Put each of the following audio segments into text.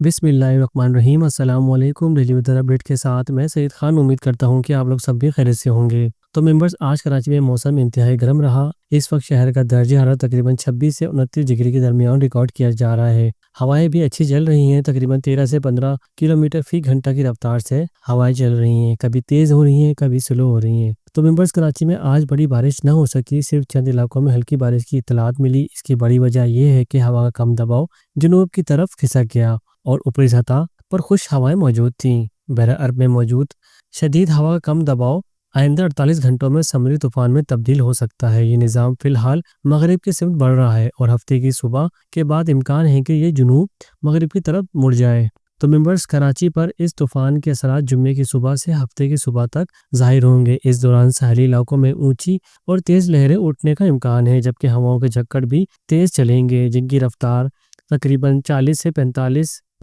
بسم اللہ الرحمن الرحیم۔ السلام علیکم۔ ڈیلی ویدر اپڈیٹ کے ساتھ میں سعید خان امید کرتا ہوں کہ آپ لوگ سب بھی خیریت سے ہوں گے۔ تو ممبرز، آج کراچی میں موسم انتہائی گرم رہا۔ اس وقت شہر کا درجہ حرارت تقریباً 26 سے 29 ڈگری کے درمیان ریکارڈ کیا جا رہا ہے۔ ہوائیں بھی اچھی چل رہی ہیں، تقریباً 13 سے 15 کلومیٹر فی گھنٹہ کی رفتار سے ہوائیں چل رہی ہیں، کبھی تیز ہو رہی ہیں کبھی سلو ہو رہی ہیں۔ تو ممبرز، کراچی میں آج بڑی بارش نہ ہو سکی، صرف چند علاقوں میں ہلکی بارش کی اطلاعات ملی۔ اس کی بڑی وجہ یہ ہے کہ ہوا کا کم دباؤ جنوب کی طرف کھسک گیا اور اوپری سطح پر خشک ہوائیں موجود تھیں۔ بحر عرب میں موجود شدید ہوا کا کم دباؤ آئندہ 48 گھنٹوں میں سمندری طوفان میں تبدیل ہو سکتا ہے۔ یہ نظام فی الحال مغرب کی سمت بڑھ رہا ہے اور ہفتے کی صبح کے بعد امکان ہے کہ یہ جنوب مغرب کی طرف مڑ جائے۔ تو ممبرز، کراچی پر اس طوفان کے اثرات جمعے کی صبح سے ہفتے کی صبح تک ظاہر ہوں گے۔ اس دوران ساحلی علاقوں میں اونچی اور تیز لہریں اٹھنے کا امکان ہے، جبکہ ہواؤں کے جھکڑ بھی تیز چلیں گے، جن کی رفتار تقریباً 40 سے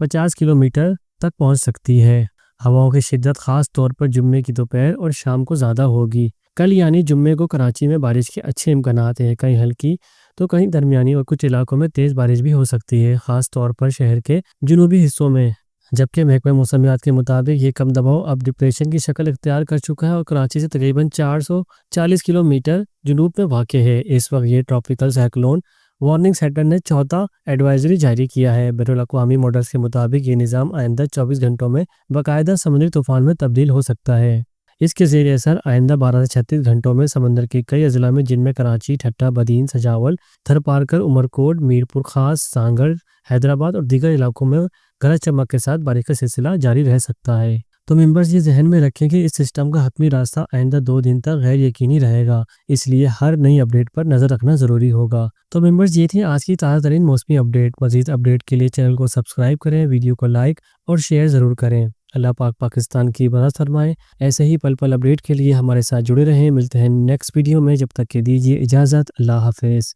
50 کلومیٹر تک پہنچ سکتی ہے۔ ہواؤں کی شدت خاص طور پر جمعے کی دوپہر اور شام کو زیادہ ہوگی۔ کل یعنی جمعے کو کراچی میں بارش کے اچھے امکانات ہیں، کہیں ہلکی تو کہیں درمیانی اور کچھ علاقوں میں تیز بارش بھی ہو سکتی ہے، خاص طور پر شہر کے جنوبی حصوں میں۔ جبکہ محکمہ موسمیات کے مطابق یہ کم دباؤ اب ڈپریشن کی شکل اختیار کر چکا ہے اور کراچی سے تقریباً 440 کلومیٹر جنوب میں واقع ہے۔ اس وقت یہ ٹراپیکل سائیکلون وارننگ سینٹر نے چوتھا ایڈوائزری جاری کیا ہے۔ بین الاقوامی ماڈلز کے مطابق یہ نظام آئندہ 24 گھنٹوں میں باقاعدہ سمندری طوفان میں تبدیل ہو سکتا ہے۔ اس کے زیر اثر آئندہ 12 سے 36 گھنٹوں میں سمندر کے کئی اضلاع میں، جن میں کراچی، ٹھٹہ، بدین، سجاول، تھرپارکر، عمرکوٹ، میرپور خاص، سانگڑ، حیدرآباد اور دیگر علاقوں میں گرج چمک کے ساتھ بارش کا سلسلہ جاری رہ سکتا ہے۔ تو ممبرز، یہ ذہن میں رکھیں کہ اس سسٹم کا حتمی راستہ آئندہ 2 دن تک غیر یقینی رہے گا، اس لیے ہر نئی اپڈیٹ پر نظر رکھنا ضروری ہوگا۔ تو ممبرز، یہ تھی آج کی تازہ ترین موسمی اپڈیٹ۔ مزید اپڈیٹ کے لیے چینل کو سبسکرائب کریں، ویڈیو کو لائک اور شیئر ضرور کریں۔ اللہ پاک پاکستان کی برکت فرمائے۔ ایسے ہی پل پل اپڈیٹ کے لیے ہمارے ساتھ جڑے رہیں۔ ملتے ہیں نیکسٹ ویڈیو میں، جب تک کہ دیجیے اجازت۔ اللہ حافظ۔